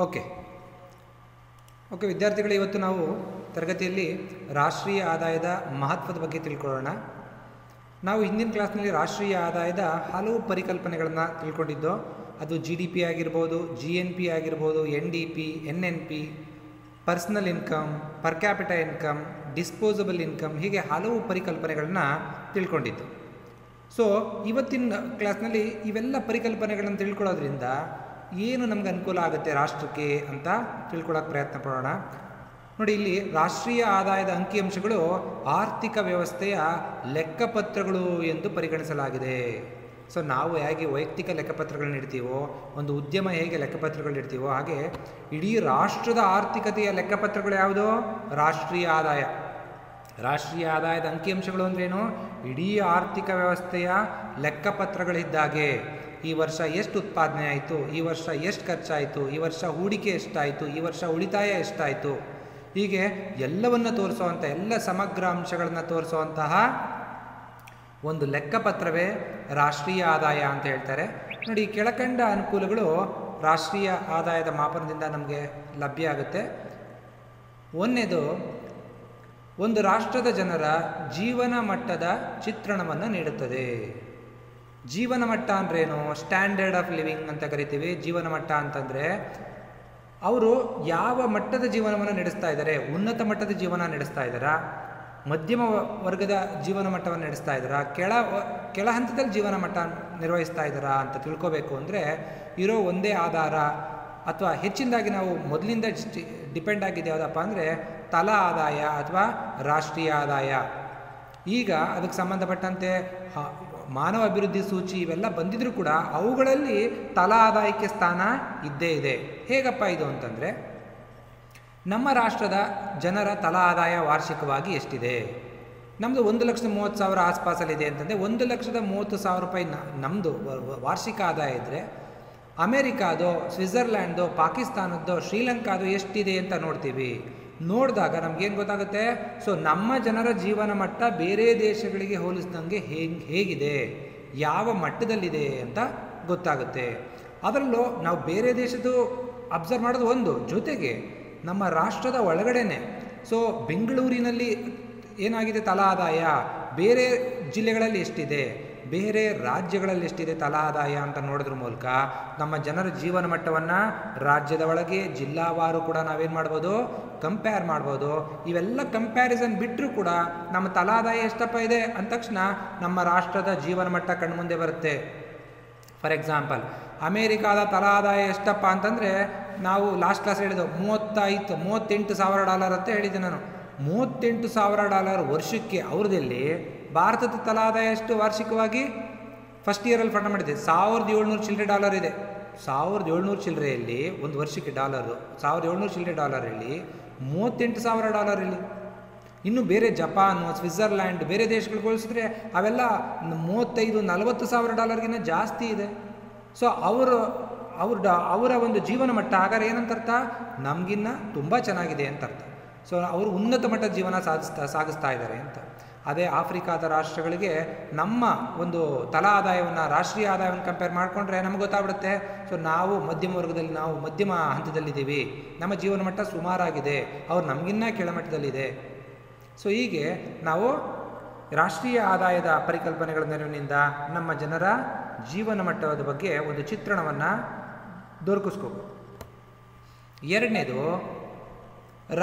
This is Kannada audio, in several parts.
ಓಕೆ ವಿದ್ಯಾರ್ಥಿಗಳು, ಇವತ್ತು ನಾವು ತರಗತಿಯಲ್ಲಿ ರಾಷ್ಟ್ರೀಯ ಆದಾಯದ ಮಹತ್ವದ ಬಗ್ಗೆ ತಿಳ್ಕೊಳ್ಳೋಣ. ನಾವು ಹಿಂದಿನ ಕ್ಲಾಸ್ನಲ್ಲಿ ರಾಷ್ಟ್ರೀಯ ಆದಾಯದ ಹಲವು ಪರಿಕಲ್ಪನೆಗಳನ್ನು ತಿಳ್ಕೊಂಡಿದ್ದು. ಅದು GDP ಆಗಿರ್ಬೋದು, GNP ಆಗಿರ್ಬೋದು, NDP, NNP, personal income, per capita income, disposable income, ಹೀಗೆ ಹಲವು ಪರಿಕಲ್ಪನೆಗಳನ್ನ ತಿಳ್ಕೊಂಡಿದ್ದು. ಸೊ ಇವತ್ತಿನ ಕ್ಲಾಸ್ನಲ್ಲಿ ಇವೆಲ್ಲ ಪರಿಕಲ್ಪನೆಗಳನ್ನು ತಿಳ್ಕೊಳ್ಳೋದ್ರಿಂದ ಏನು ನಮ್ಗೆ ಅನುಕೂಲ ಆಗುತ್ತೆ ರಾಷ್ಟ್ರಕ್ಕೆ ಅಂತ ತಿಳ್ಕೊಳ್ಳೋಕೆ ಪ್ರಯತ್ನ ಪಡೋಣ. ನೋಡಿ, ಇಲ್ಲಿ ರಾಷ್ಟ್ರೀಯ ಆದಾಯದ ಅಂಕಿಅಂಶಗಳು ಆರ್ಥಿಕ ವ್ಯವಸ್ಥೆಯ ಲೆಕ್ಕಪತ್ರಗಳು ಎಂದು ಪರಿಗಣಿಸಲಾಗಿದೆ. ಸೊ ನಾವು ಹೇಗೆ ವೈಯಕ್ತಿಕ ಲೆಕ್ಕಪತ್ರಗಳನ್ನ ಇಡ್ತೀವೋ, ಒಂದು ಉದ್ಯಮ ಹೇಗೆ ಲೆಕ್ಕಪತ್ರಗಳನ್ನ ಇಡ್ತೀವೋ, ಹಾಗೆ ಇಡೀ ರಾಷ್ಟ್ರದ ಆರ್ಥಿಕತೆಯ ಲೆಕ್ಕಪತ್ರಗಳು ಯಾವುದು? ರಾಷ್ಟ್ರೀಯ ಆದಾಯ. ರಾಷ್ಟ್ರೀಯ ಆದಾಯದ ಅಂಕಿಅಂಶಗಳು ಅಂದ್ರೇನು? ಇಡೀ ಆರ್ಥಿಕ ವ್ಯವಸ್ಥೆಯ ಲೆಕ್ಕಪತ್ರಗಳಿದ್ದಾಗೆ. ಈ ವರ್ಷ ಎಷ್ಟು ಉತ್ಪಾದನೆ ಆಯಿತು, ಈ ವರ್ಷ ಎಷ್ಟು ಖರ್ಚಾಯಿತು, ಈ ವರ್ಷ ಹೂಡಿಕೆ ಎಷ್ಟಾಯಿತು, ಈ ವರ್ಷ ಉಳಿತಾಯ ಎಷ್ಟಾಯಿತು, ಹೀಗೆ ಎಲ್ಲವನ್ನು ತೋರಿಸುವಂಥ, ಎಲ್ಲ ಸಮಗ್ರ ಅಂಶಗಳನ್ನು ತೋರಿಸುವಂತಹ ಒಂದು ಲೆಕ್ಕಪತ್ರವೇ ರಾಷ್ಟ್ರೀಯ ಆದಾಯ ಅಂತ ಹೇಳ್ತಾರೆ. ನೋಡಿ, ಕೆಳಕಂಡ ಅನುಕೂಲಗಳು ರಾಷ್ಟ್ರೀಯ ಆದಾಯದ ಮಾಪನದಿಂದ ನಮಗೆ ಲಭ್ಯ ಆಗುತ್ತೆ. ಒಂದನೇದು, ಒಂದು ರಾಷ್ಟ್ರದ ಜನರ ಜೀವನ ಮಟ್ಟದ ಚಿತ್ರಣವನ್ನು ನೀಡುತ್ತದೆ. ಜೀವನ ಮಟ್ಟ ಅಂದ್ರೇನು? ಸ್ಟ್ಯಾಂಡರ್ಡ್ ಆಫ್ ಲಿವಿಂಗ್ ಅಂತ ಕರಿತೀವಿ. ಜೀವನ ಮಟ್ಟ ಅಂತಂದರೆ ಅವರು ಯಾವ ಮಟ್ಟದ ಜೀವನವನ್ನು ನಡೆಸ್ತಾ ಇದ್ದಾರೆ. ಉನ್ನತ ಮಟ್ಟದ ಜೀವನ ನಡೆಸ್ತಾ ಇದ್ದಾರಾ, ಮಧ್ಯಮ ವರ್ಗದ ಜೀವನ ಮಟ್ಟವನ್ನು ನಡೆಸ್ತಾ ಇದ್ದಾರಾ, ಕೆಳ ಹಂತದಲ್ಲಿ ಜೀವನ ಮಟ್ಟ ನಿರ್ವಹಿಸ್ತಾ ಇದ್ದಾರಾ ಅಂತ ತಿಳ್ಕೋಬೇಕು ಅಂದರೆ ಇರೋ ಒಂದೇ ಆಧಾರ ಅಥವಾ ಹೆಚ್ಚಿನದಾಗಿ ನಾವು ಮೊದಲಿಂದ ಡಿಪೆಂಡ್ ಆಗಿದೆ ಯಾವುದಪ್ಪ ಅಂದರೆ ತಲಾ ಆದಾಯ ಅಥವಾ ರಾಷ್ಟ್ರೀಯ ಆದಾಯ. ಈಗ ಅದಕ್ಕೆ ಸಂಬಂಧಪಟ್ಟಂತೆ ಮಾನವ ಅಭಿವೃದ್ಧಿ ಸೂಚಿ ಇವೆಲ್ಲ ಬಂದಿದ್ರೂ ಕೂಡ ಅವುಗಳಲ್ಲಿ ತಲಾ ಆದಾಯಕ್ಕೆ ಸ್ಥಾನ ಇದ್ದೇ ಇದೆ. ಹೇಗಪ್ಪ ಇದು ಅಂತಂದರೆ, ನಮ್ಮ ರಾಷ್ಟ್ರದ ಜನರ ತಲಾ ಆದಾಯ ವಾರ್ಷಿಕವಾಗಿ ಎಷ್ಟಿದೆ? ನಮ್ಮದು 1,30,000 ಆಸ್ಪಾಸಲ್ಲಿದೆ ಅಂತಂದರೆ 1,30,000 ರೂಪಾಯಿ ನಮ್ಮದು ವಾರ್ಷಿಕ ಆದಾಯ ಇದ್ದರೆ, ಅಮೇರಿಕಾದೋ, ಸ್ವಿಟ್ಜರ್ಲ್ಯಾಂಡ್ದೋ, ಪಾಕಿಸ್ತಾನದ್ದೋ, ಶ್ರೀಲಂಕಾದೋ ಎಷ್ಟಿದೆ ಅಂತ ನೋಡ್ತೀವಿ. ನೋಡಿದಾಗ ನಮಗೇನು ಗೊತ್ತಾಗುತ್ತೆ? ಸೊ ನಮ್ಮ ಜನರ ಜೀವನ ಮಟ್ಟ ಬೇರೆ ದೇಶಗಳಿಗೆ ಹೋಲಿಸಿದಂಗೆ ಹೇಗಿದೆ, ಯಾವ ಮಟ್ಟದಲ್ಲಿದೆ ಅಂತ ಗೊತ್ತಾಗುತ್ತೆ. ಅದರಲ್ಲೂ ನಾವು ಬೇರೆ ದೇಶದ್ದು ಅಬ್ಸರ್ವ್ ಮಾಡೋದು ಒಂದು, ಜೊತೆಗೆ ನಮ್ಮ ರಾಷ್ಟ್ರದ ಒಳಗಡೆನೆ. ಸೊ ಬೆಂಗಳೂರಿನಲ್ಲಿ ಏನಾಗಿದೆ ತಲಾ ಆದಾಯ, ಬೇರೆ ಜಿಲ್ಲೆಗಳಲ್ಲಿ ಎಷ್ಟಿದೆ, ಬೇರೆ ರಾಜ್ಯಗಳಲ್ಲಿ ಎಷ್ಟಿದೆ ತಲಾ ಆದಾಯ ಅಂತ ನೋಡೋದ್ರ ಮೂಲಕ ನಮ್ಮ ಜನರ ಜೀವನ ಮಟ್ಟವನ್ನು ರಾಜ್ಯದ ಒಳಗೆ ಜಿಲ್ಲಾವಾರು ಕೂಡ ನಾವೇನು ಮಾಡ್ಬೋದು? ಕಂಪೇರ್ ಮಾಡ್ಬೋದು. ಇವೆಲ್ಲ ಕಂಪ್ಯಾರಿಸನ್ ಬಿಟ್ಟರೂ ಕೂಡ ನಮ್ಮ ತಲಾ ಆದಾಯ ಎಷ್ಟಪ್ಪ ಇದೆ ಅಂದ ತಕ್ಷಣ ನಮ್ಮ ರಾಷ್ಟ್ರದ ಜೀವನ ಮಟ್ಟ ಕಣ್ಮುಂದೆ ಬರುತ್ತೆ. ಫಾರ್ ಎಕ್ಸಾಂಪಲ್, ಅಮೇರಿಕಾದ ತಲಾ ಆದಾಯ ಎಷ್ಟಪ್ಪ ಅಂತಂದರೆ, ನಾವು ಲಾಸ್ಟ್ ಕ್ಲಾಸ್ ಹೇಳಿದ್ದು $38,000 ಅಂತ ಹೇಳಿದ್ದೆ ನಾನು. $38,000 ವರ್ಷಕ್ಕೆ ಅವ್ರದಲ್ಲಿ. ಭಾರತದ ತಲಾ ಆದಾಯ ಎಷ್ಟು ವಾರ್ಷಿಕವಾಗಿ? ಫಸ್ಟ್ ಇಯರಲ್ಲಿ ಫಂಡ ಮಾಡಿದೆ $1,700 ಚಿಲ್ಲರೆ ಇದೆ. 1,700 ಚಿಲ್ಲರೆಯಲ್ಲಿ ಒಂದು ವರ್ಷಕ್ಕೆ ಡಾಲರು, 1,700 ಚಿಲ್ಲರೆ ಡಾಲರಲ್ಲಿ $38,000 ಇಲ್ಲಿ. ಇನ್ನು ಬೇರೆ ಜಪಾನು, ಸ್ವಿಟ್ಜರ್ಲ್ಯಾಂಡ್, ಬೇರೆ ದೇಶಗಳಿಗೆ ಹೋಲಿಸಿದ್ರೆ ಅವೆಲ್ಲ $35,000-40,000 ಜಾಸ್ತಿ ಇದೆ. ಸೊ ಅವರ ಒಂದು ಜೀವನ ಮಟ್ಟ ಹಾಗಾದ್ರೆ ಏನಂತ ಅರ್ಥ? ನಮಗಿನ್ನ ತುಂಬ ಚೆನ್ನಾಗಿದೆ ಅಂತ ಅರ್ಥ. ಸೊ ಅವರು ಉನ್ನತ ಮಟ್ಟದ ಜೀವನ ಸಾಗಿಸ್ತಾ ಇದ್ದಾರೆ ಅಂತ. ಅದೇ ಆಫ್ರಿಕಾದ ರಾಷ್ಟ್ರಗಳಿಗೆ ನಮ್ಮ ಒಂದು ತಲಾ ಆದಾಯವನ್ನು, ರಾಷ್ಟ್ರೀಯ ಆದಾಯವನ್ನು ಕಂಪೇರ್ ಮಾಡಿಕೊಂಡ್ರೆ ನಮ್ಗೆ ಗೊತ್ತಾಗ್ಬಿಡುತ್ತೆ. ಸೊ ನಾವು ಮಧ್ಯಮ ವರ್ಗದಲ್ಲಿ, ನಾವು ಮಧ್ಯಮ ಹಂತದಲ್ಲಿದ್ದೀವಿ, ನಮ್ಮ ಜೀವನ ಮಟ್ಟ ಸುಮಾರಾಗಿದೆ, ಅವ್ರು ನಮಗಿನ್ನ ಕೆಳಮಟ್ಟದಲ್ಲಿದೆ. ಸೊ ಹೀಗೆ ನಾವು ರಾಷ್ಟ್ರೀಯ ಆದಾಯದ ಪರಿಕಲ್ಪನೆಗಳ ನೆರವಿನಿಂದ ನಮ್ಮ ಜನರ ಜೀವನ ಮಟ್ಟದ ಬಗ್ಗೆ ಒಂದು ಚಿತ್ರಣವನ್ನು ದೊರಕಿಸ್ಕೋಬೋದು. ಎರಡನೇದು,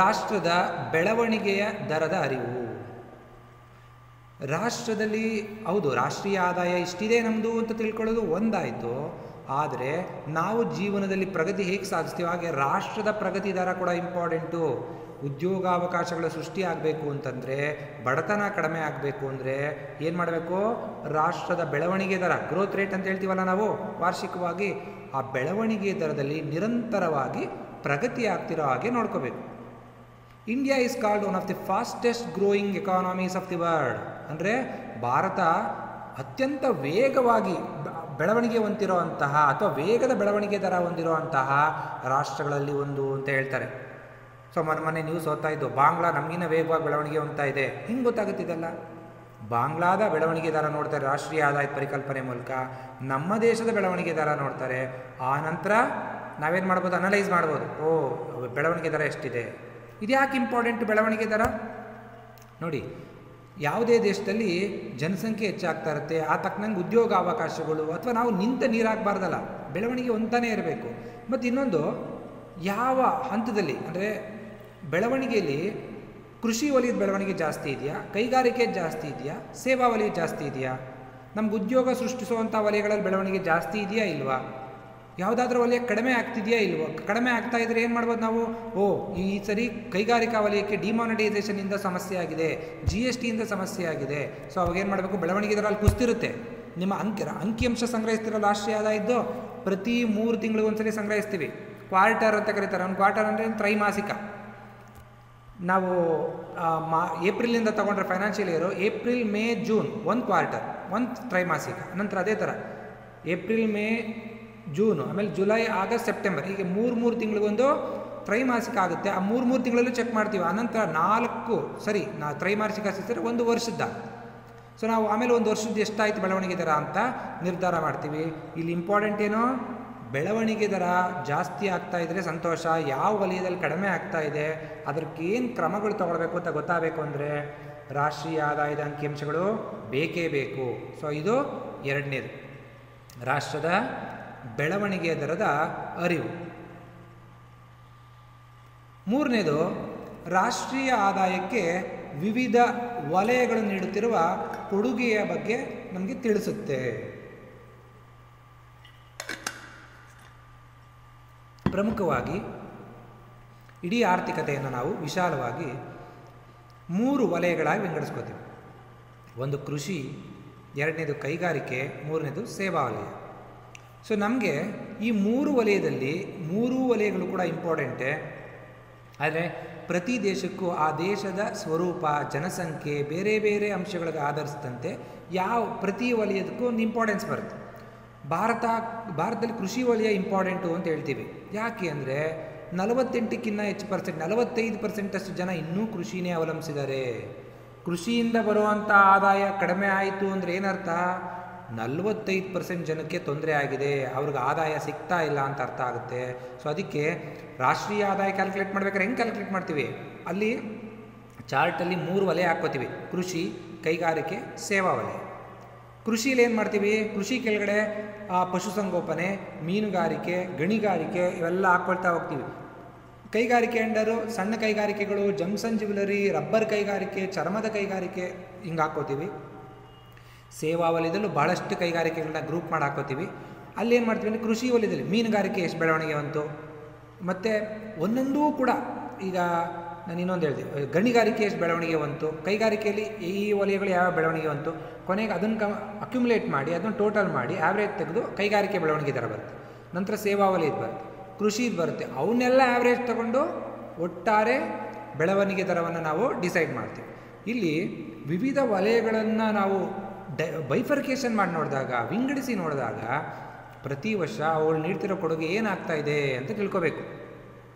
ರಾಷ್ಟ್ರದ ಬೆಳವಣಿಗೆಯ ದರದ ಅರಿವು. ರಾಷ್ಟ್ರದಲ್ಲಿ ಹೌದು ರಾಷ್ಟ್ರೀಯ ಆದಾಯ ಇಷ್ಟಿದೆ ನಮ್ಮದು ಅಂತ ತಿಳ್ಕೊಳ್ಳೋದು ಒಂದಾಯಿತು. ಆದರೆ ನಾವು ಜೀವನದಲ್ಲಿ ಪ್ರಗತಿ ಹೇಗೆ ಸಾಧಿಸ್ತೀವಿ, ಹಾಗೆ ರಾಷ್ಟ್ರದ ಪ್ರಗತಿ ದರ ಕೂಡ ಇಂಪಾರ್ಟೆಂಟು. ಉದ್ಯೋಗಾವಕಾಶಗಳ ಸೃಷ್ಟಿ ಆಗಬೇಕು ಅಂತಂದರೆ, ಬಡತನ ಕಡಿಮೆ ಆಗಬೇಕು ಅಂದರೆ ಏನು ಮಾಡಬೇಕು? ರಾಷ್ಟ್ರದ ಬೆಳವಣಿಗೆ ದರ, ಗ್ರೋತ್ ರೇಟ್ ಅಂತ ಹೇಳ್ತೀವಲ್ಲ ನಾವು ವಾರ್ಷಿಕವಾಗಿ, ಆ ಬೆಳವಣಿಗೆ ದರದಲ್ಲಿ ನಿರಂತರವಾಗಿ ಪ್ರಗತಿ ಆಗ್ತಿರೋ ಹಾಗೆ ನೋಡ್ಕೋಬೇಕು. India is called one of the fastest growing economies of the world. ಅಂದರೆ ಭಾರತ ಅತ್ಯಂತ ವೇಗವಾಗಿ ಬೆಳವಣಿಗೆ ಹೊಂದಿರೋ ಅಂತಹ ಅಥವಾ ವೇಗದ ಬೆಳವಣಿಗೆ ದರ ಹೊಂದಿರೋ ಅಂತಹ ರಾಷ್ಟ್ರಗಳಲ್ಲಿ ಒಂದು ಅಂತ ಹೇಳ್ತಾರೆ. ಸೊ ಮೊನ್ನೆ ನ್ಯೂಸ್ ಓದ್ತಾ ಇದ್ದು, ಬಾಂಗ್ಲಾ ನಮಗಿನ್ನ ವೇಗವಾಗಿ ಬೆಳವಣಿಗೆ ಹೊಂದ್ತಾ ಇದೆ. ಹಿಂಗೆ ಗೊತ್ತಾಗುತ್ತಿದ್ದಲ್ಲ, ಬಾಂಗ್ಲಾದ ಬೆಳವಣಿಗೆ ದರ ನೋಡ್ತಾರೆ ರಾಷ್ಟ್ರೀಯ ಆದಾಯದ ಪರಿಕಲ್ಪನೆ ಮೂಲಕ, ನಮ್ಮ ದೇಶದ ಬೆಳವಣಿಗೆ ದರ ನೋಡ್ತಾರೆ, ಆ ನಂತರ ನಾವೇನು ಮಾಡ್ಬೋದು, ಅನಲೈಸ್ ಮಾಡ್ಬೋದು. ಬೆಳವಣಿಗೆ ದರ ಎಷ್ಟಿದೆ, ಇದು ಯಾಕೆ ಇಂಪಾರ್ಟೆಂಟ್ ಬೆಳವಣಿಗೆ ದರ? ನೋಡಿ, ಯಾವುದೇ ದೇಶದಲ್ಲಿ ಜನಸಂಖ್ಯೆ ಹೆಚ್ಚಾಗ್ತಾ ಇರುತ್ತೆ, ಆ ತಕ್ಕನಂಗೆ ಉದ್ಯೋಗ ಅವಕಾಶಗಳು, ಅಥವಾ ನಾವು ನಿಂತ ನೀರಾಗಬಾರ್ದಲ್ಲ, ಬೆಳವಣಿಗೆ ಹೊಂತಾನೇ ಇರಬೇಕು. ಮತ್ತು ಇನ್ನೊಂದು, ಯಾವ ಹಂತದಲ್ಲಿ ಅಂದರೆ ಬೆಳವಣಿಗೆಯಲ್ಲಿ ಕೃಷಿ ವಲಯದ ಬೆಳವಣಿಗೆ ಜಾಸ್ತಿ ಇದೆಯಾ, ಕೈಗಾರಿಕೆ ಜಾಸ್ತಿ ಇದೆಯಾ, ಸೇವಾ ವಲಯ ಜಾಸ್ತಿ ಇದೆಯಾ, ನಮ್ಗೆ ಉದ್ಯೋಗ ಸೃಷ್ಟಿಸುವಂಥ ವಲಯಗಳಲ್ಲಿ ಬೆಳವಣಿಗೆ ಜಾಸ್ತಿ ಇದೆಯಾ ಇಲ್ವಾ, ಯಾವುದಾದ್ರೂ ವಲಯ ಕಡಿಮೆ ಆಗ್ತಿದೆಯಾ ಇಲ್ವೋ? ಕಡಿಮೆ ಆಗ್ತಾ ಇದ್ರೆ ಏನು ಮಾಡ್ಬೋದು ನಾವು, ಈ ಸರಿ ಕೈಗಾರಿಕಾ ವಲಯಕ್ಕೆ ಡಿಮಾನಿಟೈಸೇಷನಿಂದ ಸಮಸ್ಯೆ ಆಗಿದೆ, GSTಯಿಂದ ಸಮಸ್ಯೆ ಆಗಿದೆ. ಸೊ ಅವಾಗ ಏನು ಮಾಡಬೇಕು, ಬೆಳವಣಿಗೆ ದರ ಅಲ್ಲಿ ಕುಸ್ತಿರುತ್ತೆ. ನಿಮ್ಮ ಅಂಕಿಅಂಶ ಸಂಗ್ರಹಿಸ್ತಿರೋ ರಾಷ್ಟ್ರೀಯ ಆದಾಯದ್ದು ಪ್ರತಿ 3 ತಿಂಗಳಿಗೆ ಒಂದ್ಸರಿ ಸಂಗ್ರಹಿಸ್ತೀವಿ. ಕ್ವಾರ್ಟರ್ ಅಂತ ಕರೀತಾರೆ. ಒಂದು ಕ್ವಾರ್ಟರ್ ಅಂದರೆ ತ್ರೈಮಾಸಿಕ. ನಾವು ಏಪ್ರಿಲಿಂದ ತೊಗೊಂಡ್ರೆ financial year, April, May, June ಒಂದು ಕ್ವಾರ್ಟರ್, ಒಂದು ತ್ರೈಮಾಸಿಕ. ನಂತರ ಅದೇ ಥರ ಏಪ್ರಿಲ್, ಮೇ, ಜೂನು, ಆಮೇಲೆ ಜುಲೈ, ಆಗಸ್ಟ್, ಸೆಪ್ಟೆಂಬರ್, ಹೀಗೆ 3 ತಿಂಗಳಿಗೊಂದು ತ್ರೈಮಾಸಿಕ ಆಗುತ್ತೆ. ಆ 3 ತಿಂಗಳಲ್ಲೂ ಚೆಕ್ ಮಾಡ್ತೀವಿ. ಆನಂತರ 4 ತ್ರೈಮಾಸಿಕ ಸಿಗ್ತಾರೆ, 1 ವರ್ಷದ. ಸೊ ನಾವು ಆಮೇಲೆ 1 ವರ್ಷದ ಎಷ್ಟಾಯಿತು ಬೆಳವಣಿಗೆ ದರ ಅಂತ ನಿರ್ಧಾರ ಮಾಡ್ತೀವಿ. ಇಲ್ಲಿ ಇಂಪಾರ್ಟೆಂಟ್ ಏನು, ಬೆಳವಣಿಗೆ ದರ ಜಾಸ್ತಿ ಆಗ್ತಾ ಇದ್ದರೆ ಸಂತೋಷ, ಯಾವ ವಲಯದಲ್ಲಿ ಕಡಿಮೆ ಆಗ್ತಾ ಇದೆ ಅದಕ್ಕೆ ಏನು ಕ್ರಮಗಳು ತಗೊಳ್ಬೇಕು ಅಂತ ಗೊತ್ತಾಗಬೇಕು ಅಂದರೆ ರಾಷ್ಟ್ರೀಯ ಆದಾಯದ ಅಂಕಿಅಂಶಗಳು ಬೇಕೇ ಬೇಕು. ಸೊ ಇದು ಎರಡನೇದು, ರಾಷ್ಟ್ರದ ಬೆಳವಣಿಗೆ ದರದ ಅರಿವು. ಮೂರನೇದು, ರಾಷ್ಟ್ರೀಯ ಆದಾಯಕ್ಕೆ ವಿವಿಧ ವಲಯಗಳು ನೀಡುತ್ತಿರುವ ಕೊಡುಗೆಯ ಬಗ್ಗೆ ನಮಗೆ ತಿಳಿಸುತ್ತೆ. ಪ್ರಮುಖವಾಗಿ ಇಡೀ ಆರ್ಥಿಕತೆಯನ್ನು ನಾವು ವಿಶಾಲವಾಗಿ 3 ವಲಯಗಳಾಗಿ ವಿಂಗಡಿಸ್ಕೋತೀವಿ. ಒಂದು ಕೃಷಿ, ಎರಡನೇದು ಕೈಗಾರಿಕೆ, ಮೂರನೇದು ಸೇವಾ ವಲಯ. ಸೊ ನಮಗೆ ಈ 3 ವಲಯದಲ್ಲಿ 3 ವಲಯಗಳು ಕೂಡ ಇಂಪಾರ್ಟೆಂಟೇ. ಆದರೆ ಪ್ರತಿ ದೇಶಕ್ಕೂ ಆ ದೇಶದ ಸ್ವರೂಪ, ಜನಸಂಖ್ಯೆ, ಬೇರೆ ಬೇರೆ ಅಂಶಗಳಿಗೆ ಆಧರಿಸಿದಂತೆ ಪ್ರತಿ ವಲಯದಕ್ಕೂ ಒಂದು ಇಂಪಾರ್ಟೆನ್ಸ್ ಬರುತ್ತೆ. ಭಾರತದಲ್ಲಿ ಕೃಷಿ ವಲಯ ಇಂಪಾರ್ಟೆಂಟು ಅಂತ ಹೇಳ್ತೀವಿ. ಯಾಕೆ ಅಂದರೆ 48ಕ್ಕಿಂತ ಹೆಚ್ಚು ಪರ್ಸೆಂಟ್, 45% ಜನ ಇನ್ನೂ ಕೃಷಿನೇ ಅವಲಂಬಿಸಿದ್ದಾರೆ. ಕೃಷಿಯಿಂದ ಬರುವಂಥ ಆದಾಯ ಕಡಿಮೆ ಆಯಿತು ಅಂದರೆ ಏನರ್ಥ, 45% ಜನಕ್ಕೆ ತೊಂದರೆ ಆಗಿದೆ, ಅವ್ರಿಗೆ ಆದಾಯ ಸಿಗ್ತಾ ಇಲ್ಲ ಅಂತ ಅರ್ಥ ಆಗುತ್ತೆ. ಸೊ ಅದಕ್ಕೆ ರಾಷ್ಟ್ರೀಯ ಆದಾಯ ಕ್ಯಾಲ್ಕುಲೇಟ್ ಮಾಡ್ಬೇಕಾದ್ರೆ ಹೆಂಗೆ ಕ್ಯಾಲ್ಕುಲೇಟ್ ಮಾಡ್ತೀವಿ, ಅಲ್ಲಿ ಚಾರ್ಟಲ್ಲಿ 3 ವಲಯ ಹಾಕ್ಕೋತೀವಿ, ಕೃಷಿ, ಕೈಗಾರಿಕೆ, ಸೇವಾ ವಲಯ. ಕೃಷಿಯಲ್ಲಿ ಏನು ಮಾಡ್ತೀವಿ, ಕೃಷಿ ಕೆಳಗಡೆ ಪಶುಸಂಗೋಪನೆ, ಮೀನುಗಾರಿಕೆ, ಗಣಿಗಾರಿಕೆ ಇವೆಲ್ಲ ಹಾಕ್ಕೊಳ್ತಾ ಹೋಗ್ತೀವಿ. ಕೈಗಾರಿಕೆ ಅಂಡರು ಸಣ್ಣ ಕೈಗಾರಿಕೆಗಳು, ಜಂಕ್ಷನ್ ಜ್ಯುವೆಲರಿ, ರಬ್ಬರ್ ಕೈಗಾರಿಕೆ, ಚರ್ಮದ ಕೈಗಾರಿಕೆ ಹಿಂಗೆ ಹಾಕ್ಕೋತೀವಿ. ಸೇವಾ ವಲಯದಲ್ಲೂ ಭಾಳಷ್ಟು ಕೈಗಾರಿಕೆಗಳನ್ನ ಗ್ರೂಪ್ ಮಾಡಿ ಹಾಕೋತೀವಿ. ಅಲ್ಲಿ ಏನು ಮಾಡ್ತೀವಿ ಅಂದರೆ ಕೃಷಿ ವಲಯದಲ್ಲಿ ಮೀನುಗಾರಿಕೆ ಎಷ್ಟು ಬೆಳವಣಿಗೆ ಬಂತು, ಮತ್ತು ಒಂದೊಂದೂ ಕೂಡ ಈಗ ನಾನು ಇನ್ನೊಂದು ಹೇಳಿದೆ, ಗಣಿಗಾರಿಕೆ ಎಷ್ಟು ಬೆಳವಣಿಗೆ ಬಂತು, ಕೈಗಾರಿಕೆಯಲ್ಲಿ ಈ ವಲಯಗಳು ಯಾವ ಬೆಳವಣಿಗೆ ಬಂತು, ಕೊನೆಗೆ ಅದನ್ನು ಅಕ್ಯುಮುಲೇಟ್ ಮಾಡಿ ಅದನ್ನು ಟೋಟಲ್ ಮಾಡಿ ಆ್ಯಾವ್ರೇಜ್ ತೆಗೆದು ಕೈಗಾರಿಕೆ ಬೆಳವಣಿಗೆ ದರ ಬರುತ್ತೆ. ನಂತರ ಸೇವಾ ವಲಯದ ಬರುತ್ತೆ, ಕೃಷಿದು ಬರುತ್ತೆ. ಅವನ್ನೆಲ್ಲ ಆ್ಯಾವ್ರೇಜ್ ತಗೊಂಡು ಒಟ್ಟಾರೆ ಬೆಳವಣಿಗೆ ದರವನ್ನು ನಾವು ಡಿಸೈಡ್ ಮಾಡ್ತೀವಿ. ಇಲ್ಲಿ ವಿವಿಧ ವಲಯಗಳನ್ನು ನಾವು ಬೈಫರ್ಕೇಷನ್ ಮಾಡಿ ನೋಡಿದಾಗ, ವಿಂಗಡಿಸಿ ನೋಡಿದಾಗ ಪ್ರತಿ ವರ್ಷ ಅವಳು ನೀಡ್ತಿರೋ ಕೊಡುಗೆ ಏನಾಗ್ತಾ ಇದೆ ಅಂತ ತಿಳ್ಕೊಬೇಕು.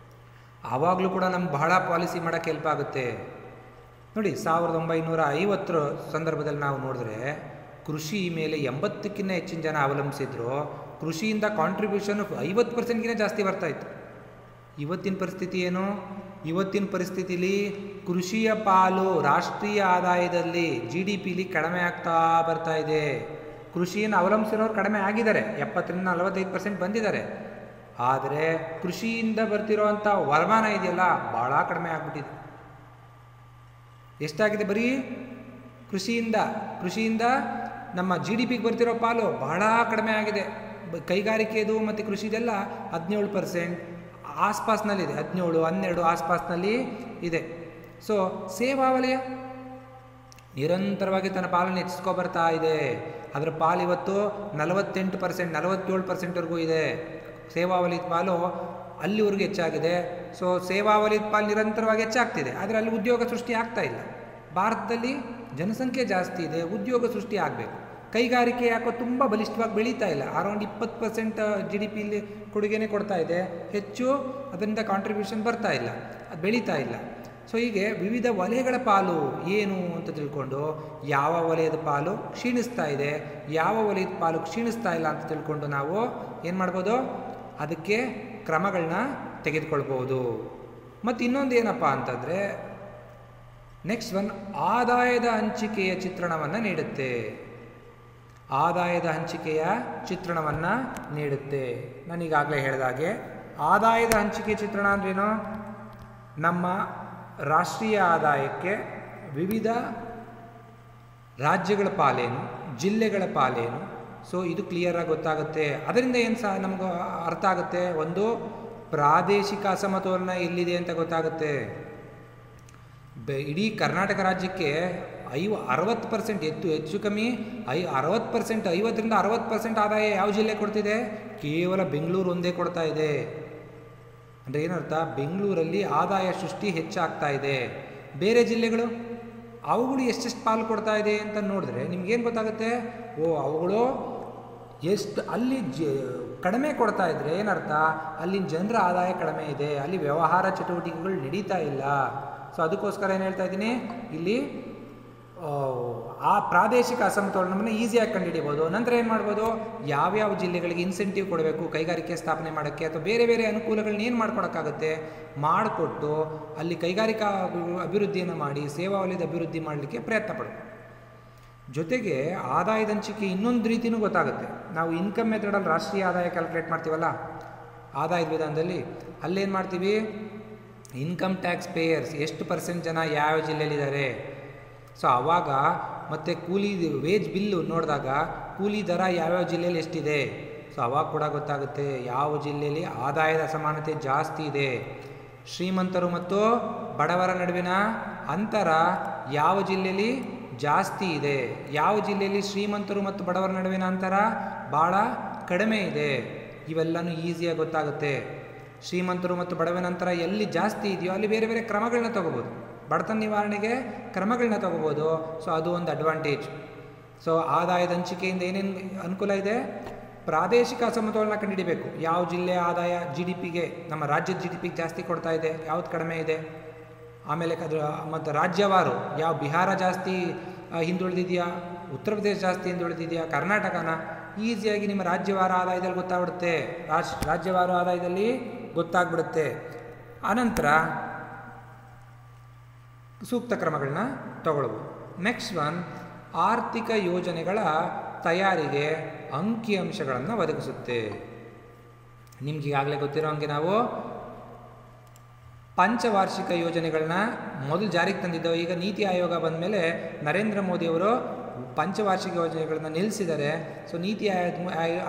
ಆವಾಗಲೂ ಕೂಡ ನಮ್ಗೆ ಬಹಳ ಪಾಲಿಸಿ ಮಾಡೋಕ್ಕೆ ಹೆಲ್ಪ್ ಆಗುತ್ತೆ. ನೋಡಿ, 1950 ಸಂದರ್ಭದಲ್ಲಿ ನಾವು ನೋಡಿದ್ರೆ ಕೃಷಿ ಮೇಲೆ 80ಕ್ಕಿಂತ ಹೆಚ್ಚಿನ ಜನ ಅವಲಂಬಿಸಿದ್ರು. ಕೃಷಿಯಿಂದ ಕಾಂಟ್ರಿಬ್ಯೂಷನ್ 50%ಗಿಂತ ಜಾಸ್ತಿ ಬರ್ತಾಯಿತ್ತು. ಇವತ್ತಿನ ಪರಿಸ್ಥಿತಿ ಏನು, ಇವತ್ತಿನ ಪರಿಸ್ಥಿತಿಲಿ ಕೃಷಿಯ ಪಾಲು ರಾಷ್ಟ್ರೀಯ ಆದಾಯದಲ್ಲಿ GDPಲಿ ಕಡಿಮೆ ಆಗ್ತಾ ಬರ್ತಾ ಇದೆ. ಕೃಷಿಯನ್ನು ಅವಲಂಬಿಸಿರೋರು ಕಡಿಮೆ ಆಗಿದ್ದಾರೆ, 70ರಿಂದ 45% ಬಂದಿದ್ದಾರೆ. ಆದರೆ ಕೃಷಿಯಿಂದ ಬರ್ತಿರೋವಂಥ ವರಮಾನ ಇದೆಯಲ್ಲ ಭಾಳ ಕಡಿಮೆ ಆಗ್ಬಿಟ್ಟಿದೆ. ಎಷ್ಟಾಗಿದೆ ಬರೀ ಕೃಷಿಯಿಂದ ನಮ್ಮ GDPಗೆ ಬರ್ತಿರೋ ಪಾಲು ಬಹಳ ಕಡಿಮೆ ಆಗಿದೆ. ಕೈಗಾರಿಕೆದು ಮತ್ತು ಕೃಷಿದೆಲ್ಲ 17% ಆಸ್ಪಾಸ್ನಲ್ಲಿದೆ, 17, 12 ಆಸ್ಪಾಸ್ನಲ್ಲಿ ಇದೆ. ಸೊ ಸೇವಾ ವಲಯ ನಿರಂತರವಾಗಿ ತನ್ನ ಪಾಲನ್ನು ಹೆಚ್ಚಿಸ್ಕೊ ಬರ್ತಾ ಇದೆ. ಅದರ ಪಾಲು ಇವತ್ತು 48%, 47%ವರೆಗೂ ಇದೆ. ಸೇವಾ ವಲಯದ ಪಾಲು ಅಲ್ಲಿವರೆಗೂ ಹೆಚ್ಚಾಗಿದೆ. ಸೊ ಸೇವಾ ವಲಯದ ಪಾಲು ನಿರಂತರವಾಗಿ ಹೆಚ್ಚಾಗ್ತಿದೆ, ಆದರೆ ಅಲ್ಲಿ ಉದ್ಯೋಗ ಸೃಷ್ಟಿ ಆಗ್ತಾ ಇಲ್ಲ. ಭಾರತದಲ್ಲಿ ಜನಸಂಖ್ಯೆ ಜಾಸ್ತಿ ಇದೆ, ಉದ್ಯೋಗ ಸೃಷ್ಟಿ ಆಗಬೇಕು. ಕೈಗಾರಿಕೆ ಯಾಕೋ ತುಂಬ ಬಲಿಷ್ಠವಾಗಿ ಬೆಳೀತಾ ಇಲ್ಲ, ಅರೌಂಡ್ 20% GDPಲಿ ಕೊಡುಗೆನೇ ಕೊಡ್ತಾ ಇದೆ, ಹೆಚ್ಚು ಅದರಿಂದ ಕಾಂಟ್ರಿಬ್ಯೂಷನ್ ಬರ್ತಾ ಇಲ್ಲ, ಅದು ಬೆಳೀತಾ ಇಲ್ಲ. ಸೊ ಹೀಗೆ ವಿವಿಧ ವಲಯಗಳ ಪಾಲು ಏನು ಅಂತ ತಿಳ್ಕೊಂಡು ಯಾವ ವಲಯದ ಪಾಲು ಕ್ಷೀಣಿಸ್ತಾ ಇದೆ, ಯಾವ ವಲಯದ ಪಾಲು ಕ್ಷೀಣಿಸ್ತಾ ಇಲ್ಲ ಅಂತ ತಿಳ್ಕೊಂಡು ನಾವು ಏನು ಮಾಡ್ಬೋದು, ಅದಕ್ಕೆ ಕ್ರಮಗಳನ್ನ ತೆಗೆದುಕೊಳ್ಬೋದು. ಮತ್ತು ಇನ್ನೊಂದು ಏನಪ್ಪ ಅಂತಂದರೆ ನೆಕ್ಸ್ಟ್ ಒನ್ ಆದಾಯದ ಹಂಚಿಕೆಯ ಚಿತ್ರಣವನ್ನು ನೀಡುತ್ತೆ. ಆದಾಯದ ಹಂಚಿಕೆಯ ಚಿತ್ರಣವನ್ನು ನೀಡುತ್ತೆ. ನಾನೀಗಾಗಲೇ ಹೇಳಿದ ಹಾಗೆ ಆದಾಯದ ಹಂಚಿಕೆ ಚಿತ್ರಣ ಅಂದ್ರೇನು? ನಮ್ಮ ರಾಷ್ಟ್ರೀಯ ಆದಾಯಕ್ಕೆ ವಿವಿಧ ರಾಜ್ಯಗಳ ಪಾಲೇನು, ಜಿಲ್ಲೆಗಳ ಪಾಲೇನು, ಸೊ ಇದು ಕ್ಲಿಯರಾಗಿ ಗೊತ್ತಾಗುತ್ತೆ. ಅದರಿಂದ ಏನು ಸಹ ನಮ್ಗೆ ಅರ್ಥ ಆಗುತ್ತೆ, ಒಂದು ಪ್ರಾದೇಶಿಕ ಅಸಮತೋಲನ ಎಲ್ಲಿದೆ ಅಂತ ಗೊತ್ತಾಗುತ್ತೆ. ಇಡೀ ಕರ್ನಾಟಕ ರಾಜ್ಯಕ್ಕೆ 60% ಹೆಚ್ಚು ಕಮ್ಮಿ 60%, 50ರಿಂದ 60% ಆದಾಯ ಯಾವ ಜಿಲ್ಲೆ ಕೊಡ್ತಿದೆ? ಕೇವಲ ಬೆಂಗಳೂರು ಒಂದೇ ಕೊಡ್ತಾ ಇದೆ. ಅಂದರೆ ಏನರ್ಥ? ಬೆಂಗಳೂರಲ್ಲಿ ಆದಾಯ ಸೃಷ್ಟಿ ಹೆಚ್ಚಾಗ್ತಾ ಇದೆ. ಬೇರೆ ಜಿಲ್ಲೆಗಳು ಅವುಗಳು ಎಷ್ಟೆಷ್ಟು ಪಾಲು ಕೊಡ್ತಾ ಇದೆ ಅಂತ ನೋಡಿದ್ರೆ ನಿಮ್ಗೇನು ಗೊತ್ತಾಗುತ್ತೆ? ಅವುಗಳು ಎಷ್ಟು ಅಲ್ಲಿ ಕಡಿಮೆ ಕೊಡ್ತಾ ಇದ್ರೆ ಏನರ್ಥ? ಅಲ್ಲಿನ ಜನರ ಆದಾಯ ಕಡಿಮೆ ಇದೆ, ಅಲ್ಲಿ ವ್ಯವಹಾರ ಚಟುವಟಿಕೆಗಳು ನಡೀತಾ ಇಲ್ಲ. ಸೊ ಅದಕ್ಕೋಸ್ಕರ ಏನು ಹೇಳ್ತಾ ಇದ್ದೀನಿ, ಇಲ್ಲಿ ಆ ಪ್ರಾದೇಶಿಕ ಅಸಮತೋಲನವನ್ನು ಈಸಿಯಾಗಿ ಕಂಡುಹಿಡಿಬೋದು. ನಂತರ ಏನು ಮಾಡ್ಬೋದು? ಯಾವ್ಯಾವ ಜಿಲ್ಲೆಗಳಿಗೆ ಇನ್ಸೆಂಟಿವ್ ಕೊಡಬೇಕು ಕೈಗಾರಿಕೆ ಸ್ಥಾಪನೆ ಮಾಡೋಕ್ಕೆ, ಅಥವಾ ಬೇರೆ ಬೇರೆ ಅನುಕೂಲಗಳನ್ನ ಏನು ಮಾಡ್ಕೊಡೋಕ್ಕಾಗುತ್ತೆ ಮಾಡಿಕೊಟ್ಟು ಅಲ್ಲಿ ಕೈಗಾರಿಕಾ ಅಭಿವೃದ್ಧಿಯನ್ನು ಮಾಡಿ ಸೇವಾ ವಲಯದ ಅಭಿವೃದ್ಧಿ ಮಾಡಲಿಕ್ಕೆ ಪ್ರಯತ್ನ ಪಡಬೇಕು. ಜೊತೆಗೆ ಆದಾಯದ ಹಂಚಿಕೆ ಇನ್ನೊಂದು ರೀತಿಯೂ ಗೊತ್ತಾಗುತ್ತೆ. ನಾವು ಇನ್ಕಮ್ ಮೆಥಡಲ್ಲಿ ರಾಷ್ಟ್ರೀಯ ಆದಾಯ ಕ್ಯಾಲ್ಕುಲೇಟ್ ಮಾಡ್ತೀವಲ್ಲ, ಆದಾಯದ ವಿಧಾನದಲ್ಲಿ ಅಲ್ಲೇನು ಮಾಡ್ತೀವಿ? ಇನ್ಕಮ್ ಟ್ಯಾಕ್ಸ್ ಪೇಯರ್ಸ್ ಎಷ್ಟು % ಜನ ಯಾವ ಜಿಲ್ಲೆಯಲ್ಲಿದ್ದಾರೆ. ಸೊ ಆವಾಗ ಮತ್ತು ಕೂಲಿ ವೇಜ್ ಬಿಲ್ಲು ನೋಡಿದಾಗ ಕೂಲಿ ದರ ಯಾವ್ಯಾವ ಜಿಲ್ಲೆಯಲ್ಲಿ ಎಷ್ಟಿದೆ. ಸೊ ಆವಾಗ ಕೂಡ ಗೊತ್ತಾಗುತ್ತೆ ಯಾವ ಜಿಲ್ಲೆಯಲ್ಲಿ ಆದಾಯದ ಅಸಮಾನತೆ ಜಾಸ್ತಿ ಇದೆ. ಶ್ರೀಮಂತರು ಮತ್ತು ಬಡವರ ನಡುವಿನ ಅಂತರ ಯಾವ ಜಿಲ್ಲೆಯಲ್ಲಿ ಜಾಸ್ತಿ ಇದೆ, ಯಾವ ಜಿಲ್ಲೆಯಲ್ಲಿ ಶ್ರೀಮಂತರು ಮತ್ತು ಬಡವರ ನಡುವಿನ ಅಂತರ ಭಾಳ ಕಡಿಮೆ ಇದೆ. ಇವೆಲ್ಲನೂ ಈಸಿಯಾಗಿ ಗೊತ್ತಾಗುತ್ತೆ. ಶ್ರೀಮಂತರು ಮತ್ತು ಬಡವನ ಅಂತರ ಎಲ್ಲಿ ಜಾಸ್ತಿ ಇದೆಯೋ ಅಲ್ಲಿ ಬೇರೆ ಬೇರೆ ಕ್ರಮಗಳನ್ನ ತಗೋಬೋದು, ಬಡತನ ನಿವಾರಣೆಗೆ ಕ್ರಮಗಳನ್ನ ತಗೋಬೋದು. ಸೊ ಅದು ಒಂದು ಅಡ್ವಾಂಟೇಜ್. ಸೊ ಆದಾಯದ ಹಂಚಿಕೆಯಿಂದ ಏನೇನು ಅನುಕೂಲ ಇದೆ? ಪ್ರಾದೇಶಿಕ ಅಸಮತೋಲನ ಕಂಡುಹಿಡಿಬೇಕು. ಯಾವ ಜಿಲ್ಲೆ ಆದಾಯ GDPಗೆ, ನಮ್ಮ ರಾಜ್ಯದ GDPಗೆ ಜಾಸ್ತಿ ಕೊಡ್ತಾ ಇದೆ, ಯಾವ್ದು ಕಡಿಮೆ ಇದೆ. ಆಮೇಲೆ ಮತ್ತು ರಾಜ್ಯವಾರು ಯಾವ ಬಿಹಾರ ಜಾಸ್ತಿ ಹಿಂದುಳಿದಿದೆಯಾ, ಉತ್ತರ ಪ್ರದೇಶ ಜಾಸ್ತಿ ಹಿಂದುಳಿದಿದೆಯಾ, ಕರ್ನಾಟಕನ ಈಸಿಯಾಗಿ ನಿಮ್ಮ ರಾಜ್ಯವಾರ ಆದಾಯದಲ್ಲಿ ಗೊತ್ತಾಗ್ಬಿಡುತ್ತೆ, ರಾಜ್ಯವಾರು ಆದಾಯದಲ್ಲಿ ಗೊತ್ತಾಗ್ಬಿಡುತ್ತೆ. ಆನಂತರ ಸೂಕ್ತ ಕ್ರಮಗಳನ್ನ ತಗೊಳ್ಬೋದು. ನೆಕ್ಸ್ಟ್ ಒನ್ ಆರ್ಥಿಕ ಯೋಜನೆಗಳ ತಯಾರಿಗೆ ಅಂಕಿಅಂಶಗಳನ್ನು ಒದಗಿಸುತ್ತೆ. ನಿಮ್ಗೆ ಈಗಾಗಲೇ ಗೊತ್ತಿರೋ ಹಂಗೆ ನಾವು ಪಂಚವಾರ್ಷಿಕ ಯೋಜನೆಗಳನ್ನ ಮೊದಲು ಜಾರಿಗೆ ತಂದಿದ್ದೆವು. ಈಗ ನೀತಿ ಆಯೋಗ ಬಂದ ಮೇಲೆ ನರೇಂದ್ರ ಮೋದಿಯವರು ಪಂಚವಾರ್ಷಿಕ ಯೋಜನೆಗಳನ್ನ ನಿಲ್ಲಿಸಿದ್ದಾರೆ. ಸೊ ನೀತಿ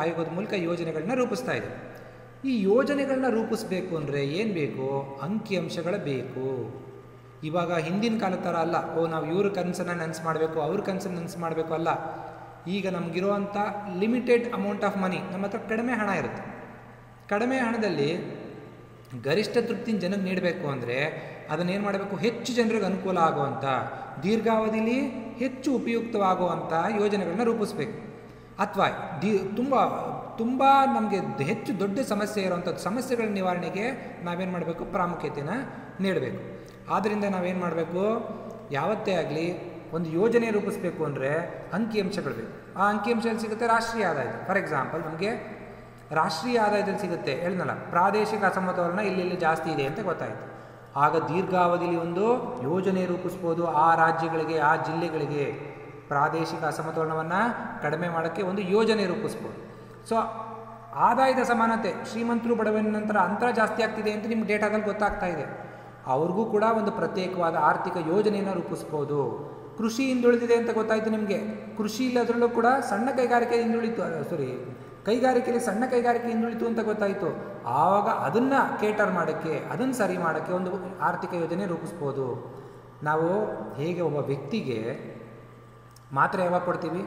ಆಯೋಗದ ಮೂಲಕ ಯೋಜನೆಗಳನ್ನ ರೂಪಿಸ್ತಾ ಇದೆ. ಈ ಯೋಜನೆಗಳನ್ನ ರೂಪಿಸ್ಬೇಕು ಅಂದರೆ ಏನು ಬೇಕು? ಅಂಕಿಅಂಶಗಳು ಬೇಕು. ಇವಾಗ ಹಿಂದಿನ ಕಾಲದ ಥರ ಅಲ್ಲ, ನಾವು ಇವ್ರ ಕನಸನ್ನು ನನಸು ಮಾಡಬೇಕು, ಅವ್ರ ಕನಸನ್ನು ನನಸು ಮಾಡಬೇಕು ಅಲ್ಲ. ಈಗ ನಮಗಿರುವಂಥ ಲಿಮಿಟೆಡ್ ಅಮೌಂಟ್ ಆಫ್ ಮನಿ, ನಮ್ಮ ಹತ್ರ ಕಡಿಮೆ ಹಣ ಇರುತ್ತೆ. ಕಡಿಮೆ ಹಣದಲ್ಲಿ ಗರಿಷ್ಠ ತೃಪ್ತಿನ ಜನಕ್ಕೆ ನೀಡಬೇಕು ಅಂದರೆ ಅದನ್ನೇನು ಮಾಡಬೇಕು? ಹೆಚ್ಚು ಜನರಿಗೆ ಅನುಕೂಲ ಆಗುವಂಥ, ದೀರ್ಘಾವಧಿಲಿ ಹೆಚ್ಚು ಉಪಯುಕ್ತವಾಗುವಂಥ ಯೋಜನೆಗಳನ್ನ ರೂಪಿಸ್ಬೇಕು. ಅಥವಾ ತುಂಬ ನಮಗೆ ಹೆಚ್ಚು ದೊಡ್ಡ ಸಮಸ್ಯೆ ಇರುವಂಥ ಸಮಸ್ಯೆಗಳ ನಿವಾರಣೆಗೆ ನಾವೇನು ಮಾಡಬೇಕು? ಪ್ರಾಮುಖ್ಯತೆಯನ್ನು ನೀಡಬೇಕು. ಆದ್ದರಿಂದ ನಾವೇನು ಮಾಡಬೇಕು? ಯಾವತ್ತೇ ಆಗಲಿ ಒಂದು ಯೋಜನೆ ರೂಪಿಸ್ಬೇಕು ಅಂದರೆ ಅಂಕಿಅಂಶಗಳು ಬೇಕು. ಆ ಅಂಕಿಅಂಶದಲ್ಲಿ ಸಿಗುತ್ತೆ ರಾಷ್ಟ್ರೀಯ ಆದಾಯ. ಫಾರ್ ಎಕ್ಸಾಂಪಲ್ ನಮಗೆ ರಾಷ್ಟ್ರೀಯ ಆದಾಯದಲ್ಲಿ ಸಿಗುತ್ತೆ, ಹೇಳಿದ್ನಲ್ಲ, ಪ್ರಾದೇಶಿಕ ಅಸಮತೋಲನ ಎಲ್ಲೆಲ್ಲಿ ಜಾಸ್ತಿ ಇದೆ ಅಂತ ಗೊತ್ತಾಯಿತು. ಆಗ ದೀರ್ಘಾವಧಿಲಿ ಒಂದು ಯೋಜನೆ ರೂಪಿಸ್ಬೋದು. ಆ ರಾಜ್ಯಗಳಿಗೆ, ಆ ಜಿಲ್ಲೆಗಳಿಗೆ ಪ್ರಾದೇಶಿಕ ಅಸಮತೋಲನವನ್ನು ಕಡಿಮೆ ಮಾಡೋಕ್ಕೆ ಒಂದು ಯೋಜನೆ ರೂಪಿಸ್ಬೋದು. ಸೊ ಆದಾಯದ ಸಮಾನತೆ, ಶ್ರೀಮಂತರು ಬಡವನ ನಂತರ ಅಂತರ ಜಾಸ್ತಿ ಆಗ್ತಿದೆ ಅಂತ ನಿಮ್ಗೆ ಡೇಟಾದಲ್ಲಿ ಗೊತ್ತಾಗ್ತಾ ಇದೆ. ಅವ್ರಿಗೂ ಕೂಡ ಒಂದು ಪ್ರತ್ಯೇಕವಾದ ಆರ್ಥಿಕ ಯೋಜನೆಯನ್ನು ರೂಪಿಸ್ಬೋದು. ಕೃಷಿ ಹಿಂದುಳಿದಿದೆ ಅಂತ ಗೊತ್ತಾಯಿತು ನಿಮಗೆ. ಕೃಷಿ ಇಲ್ಲದ್ರಲ್ಲೂ ಕೂಡ ಸಣ್ಣ ಕೈಗಾರಿಕೆ ಕೈಗಾರಿಕೆಯಲ್ಲಿ ಸಣ್ಣ ಕೈಗಾರಿಕೆ ಹಿಂದುಳಿತು ಅಂತ ಗೊತ್ತಾಯಿತು. ಆವಾಗ ಅದನ್ನು ಕೇಟರ್ ಮಾಡೋಕ್ಕೆ, ಅದನ್ನು ಸರಿ ಮಾಡೋಕ್ಕೆ ಒಂದು ಆರ್ಥಿಕ ಯೋಜನೆ ರೂಪಿಸ್ಬೋದು. ನಾವು ಹೇಗೆ ಒಬ್ಬ ವ್ಯಕ್ತಿಗೆ ಮಾತ್ರೆ ಯಾವಾಗ ಕೊಡ್ತೀವಿ?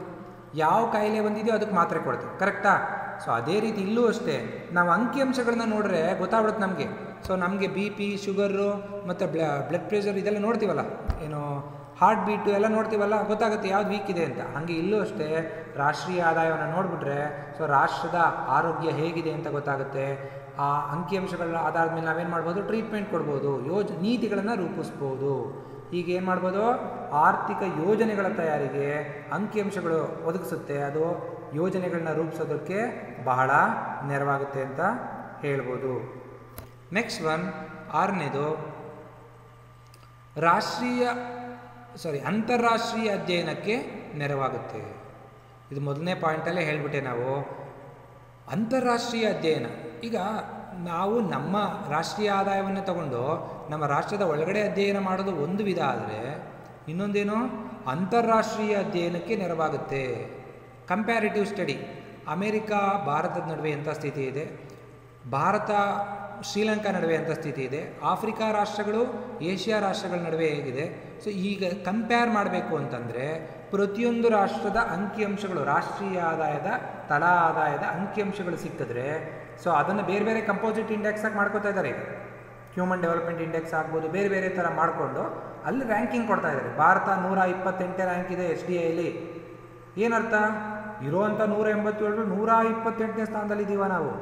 ಯಾವ ಕಾಯಿಲೆ ಬಂದಿದೆಯೋ ಅದಕ್ಕೆ ಮಾತ್ರೆ ಕೊಡ್ತೀವಿ, ಕರೆಕ್ಟಾ? ಸೊ ಅದೇ ರೀತಿ ಇಲ್ಲೂ ಅಷ್ಟೇ ನಾವು ಅಂಕಿಅಂಶಗಳನ್ನ ನೋಡಿದ್ರೆ ಗೊತ್ತಾಗ್ಬಿಡುತ್ತೆ ನಮಗೆ. ಸೊ ನಮಗೆ BP, ಶುಗರು ಮತ್ತು ಬ್ಲಡ್ ಪ್ರೆಷರ್ ಇದೆಲ್ಲ ನೋಡ್ತೀವಲ್ಲ, ಏನು ಹಾರ್ಟ್ ಬೀಟು ಎಲ್ಲ ನೋಡ್ತೀವಲ್ಲ, ಗೊತ್ತಾಗುತ್ತೆ ಯಾವ್ದು ವೀಕ್ ಇದೆ ಅಂತ. ಹಾಗೆ ಇಲ್ಲೂ ಅಷ್ಟೇ ರಾಷ್ಟ್ರೀಯ ಆದಾಯವನ್ನು ನೋಡಿಬಿಟ್ರೆ ಸೊ ರಾಷ್ಟ್ರದ ಆರೋಗ್ಯ ಹೇಗಿದೆ ಅಂತ ಗೊತ್ತಾಗುತ್ತೆ. ಆ ಅಂಕಿಅಂಶಗಳ ಆಧಾರದ ಮೇಲೆ ನಾವೇನು ಮಾಡ್ಬೋದು? ಟ್ರೀಟ್ಮೆಂಟ್ ಕೊಡ್ಬೋದು, ನೀತಿಗಳನ್ನು ರೂಪಿಸ್ಬೋದು. ಈಗ ಏನು ಮಾಡ್ಬೋದು? ಆರ್ಥಿಕ ಯೋಜನೆಗಳ ತಯಾರಿಗೆ ಅಂಕಿಅಂಶಗಳು ಒದಗಿಸುತ್ತೆ. ಅದು ಯೋಜನೆಗಳನ್ನ ರೂಪಿಸೋದಕ್ಕೆ ಬಹಳ ನೆರವಾಗುತ್ತೆ ಅಂತ ಹೇಳ್ಬೋದು. ನೆಕ್ಸ್ಟ್ ಒನ್, ಆರನೇದು ಅಂತಾರಾಷ್ಟ್ರೀಯ ಅಧ್ಯಯನಕ್ಕೆ ನೆರವಾಗುತ್ತೆ. ಇದು ಮೊದಲನೇ ಪಾಯಿಂಟಲ್ಲೇ ಹೇಳಿಬಿಟ್ಟೆ ನಾವು. ಅಂತಾರಾಷ್ಟ್ರೀಯ ಅಧ್ಯಯನ, ಈಗ ನಾವು ನಮ್ಮ ರಾಷ್ಟ್ರೀಯ ಆದಾಯವನ್ನು ತಗೊಂಡು ನಮ್ಮ ರಾಷ್ಟ್ರದ ಒಳಗಡೆ ಅಧ್ಯಯನ ಮಾಡೋದು ಒಂದು ವಿಧ ಆದರೆ, ಇನ್ನೊಂದೇನು ಅಂತಾರಾಷ್ಟ್ರೀಯ ಅಧ್ಯಯನಕ್ಕೆ ನೆರವಾಗುತ್ತೆ. ಕಂಪ್ಯಾರಿಟಿವ್ ಸ್ಟಡಿ, ಅಮೇರಿಕಾ ಭಾರತದ ನಡುವೆ ಎಂಥ ಸ್ಥಿತಿ ಇದೆ, ಭಾರತ ಶ್ರೀಲಂಕಾ ನಡುವೆ ಎಂಥ ಸ್ಥಿತಿ ಇದೆ, ಆಫ್ರಿಕಾ ರಾಷ್ಟ್ರಗಳು ಏಷ್ಯಾ ರಾಷ್ಟ್ರಗಳ ನಡುವೆ ಹೇಗಿದೆ. ಸೊ ಈಗ ಕಂಪೇರ್ ಮಾಡಬೇಕು ಅಂತಂದರೆ ಪ್ರತಿಯೊಂದು ರಾಷ್ಟ್ರದ ಅಂಕಿಅಂಶಗಳು, ರಾಷ್ಟ್ರೀಯ ಆದಾಯದ ತಲಾ ಆದಾಯದ ಅಂಕಿಅಂಶಗಳು ಸಿಕ್ಕಿದ್ರೆ, ಸೊ ಅದನ್ನು ಬೇರೆ ಬೇರೆ ಕಂಪೋಸಿಟ್ ಇಂಡೆಕ್ಸ್ ಆಗಿ ಮಾಡ್ಕೋತಾ ಇದ್ದಾರೆ. ಈಗ ಹ್ಯೂಮನ್ ಡೆವಲಪ್ಮೆಂಟ್ ಇಂಡೆಕ್ಸ್ ಆಗ್ಬೋದು, ಬೇರೆ ಬೇರೆ ಥರ ಮಾಡಿಕೊಂಡು ಅಲ್ಲಿ ರ್ಯಾಂಕಿಂಗ್ ಕೊಡ್ತಾ ಇದ್ದಾರೆ. ಭಾರತ 128ನೇ ರ್ಯಾಂಕ್ ಇದೆ SDIಯಲ್ಲಿ. ಏನರ್ಥ? ಇರೋವಂಥ 187 128ನೇ ಸ್ಥಾನದಲ್ಲಿದ್ದೀವ ನಾವು.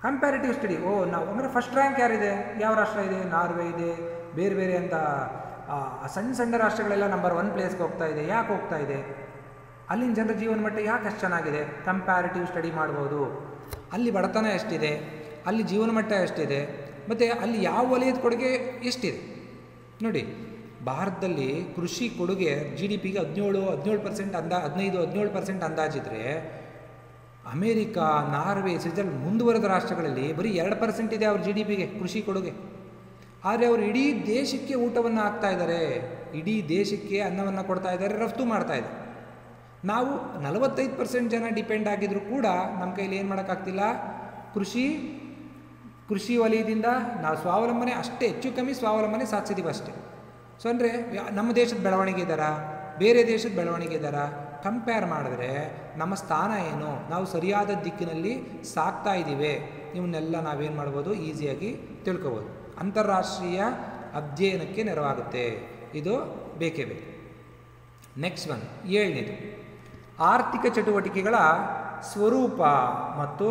ಕಂಪ್ಯಾರಿಟಿವ್ ಸ್ಟಡಿ, ನಾವು ಅಂದರೆ ಫಸ್ಟ್ ರ್ಯಾಂಕ್ ಯಾರಿದೆ, ಯಾವ ರಾಷ್ಟ್ರ ಇದೆ? ನಾರ್ವೆ ಇದೆ, ಬೇರೆ ಬೇರೆ ಅಂತ ಸಣ್ಣ ಸಣ್ಣ ರಾಷ್ಟ್ರಗಳೆಲ್ಲ ನಂಬರ್ 1 ಪ್ಲೇಸ್ಗೆ ಹೋಗ್ತಾ ಇದೆ. ಯಾಕೆ ಹೋಗ್ತಾ ಇದೆ? ಅಲ್ಲಿನ ಜನರ ಜೀವನ ಮಟ್ಟ ಯಾಕೆ ಅಷ್ಟು ಚೆನ್ನಾಗಿದೆ? ಕಂಪ್ಯಾರಿಟಿವ್ ಸ್ಟಡಿ ಮಾಡ್ಬೋದು. ಅಲ್ಲಿ ಬಡತನ ಎಷ್ಟಿದೆ, ಅಲ್ಲಿ ಜೀವನ ಮಟ್ಟ ಎಷ್ಟಿದೆ, ಮತ್ತು ಅಲ್ಲಿ ಯಾವ ವಲಯದ ಕೊಡುಗೆ ಎಷ್ಟಿದೆ ನೋಡಿ. ಭಾರತದಲ್ಲಿ ಕೃಷಿ ಕೊಡುಗೆ GDPಗೆ 17% 15-17% ಅಂದಾಜಿದ್ರೆ, ಅಮೇರಿಕಾ, ನಾರ್ವೆ, ಸ್ವಿಟ್ಜರ್ಲೆಂಡ್ ಮುಂದುವರೆದ ರಾಷ್ಟ್ರಗಳಲ್ಲಿ ಬರೀ 2% ಇದೆ ಅವ್ರ GDPಗೆ ಕೃಷಿ ಕೊಡುಗೆ. ಆದರೆ ಅವರು ಇಡೀ ದೇಶಕ್ಕೆ ಊಟವನ್ನು ಹಾಕ್ತಾ ಇದ್ದಾರೆ, ಇಡೀ ದೇಶಕ್ಕೆ ಅನ್ನವನ್ನು ಕೊಡ್ತಾ ಇದ್ದಾರೆ, ರಫ್ತು ಮಾಡ್ತಾ ಇದ್ದಾರೆ. ನಾವು 45% ಜನ ಡಿಪೆಂಡ್ ಆಗಿದ್ರು ಕೂಡ ನಮ್ಮ ಕೈಲಿ ಏನು ಮಾಡೋಕ್ಕಾಗ್ತಿಲ್ಲ. ಕೃಷಿ ವಲಯದಿಂದ ನಾವು ಸ್ವಾವಲಂಬನೆ ಅಷ್ಟೇ, ಹೆಚ್ಚು ಕಮ್ಮಿ ಸ್ವಾವಲಂಬನೆ ಸಾಧಿಸಿದ್ದೀವಿ ಅಷ್ಟೇ. ಸೊ ಅಂದರೆ ನಮ್ಮ ದೇಶದ ಬೆಳವಣಿಗೆ ಇದ್ದಾರಾ, ಬೇರೆ ದೇಶದ ಬೆಳವಣಿಗೆ ಇದ್ದಾರಾ ಕಂಪೇರ್ ಮಾಡಿದ್ರೆ ನಮ್ಮ ಸ್ಥಾನ ಏನು, ನಾವು ಸರಿಯಾದ ದಿಕ್ಕಿನಲ್ಲಿ ಸಾಗ್ತಾ ಇದ್ದೀವಿ, ಇವನ್ನೆಲ್ಲ ನಾವೇನು ಮಾಡ್ಬೋದು, ಈಸಿಯಾಗಿ ತಿಳ್ಕೊಬೋದು. ಅಂತಾರಾಷ್ಟ್ರೀಯ ಅಧ್ಯಯನಕ್ಕೆ ನೆರವಾಗುತ್ತೆ. ಇದು ಬೇಕೇ ಬೇಕು. ನೆಕ್ಸ್ಟ್ ಒನ್, 7ನೇದು, ಆರ್ಥಿಕ ಚಟುವಟಿಕೆಗಳ ಸ್ವರೂಪ ಮತ್ತು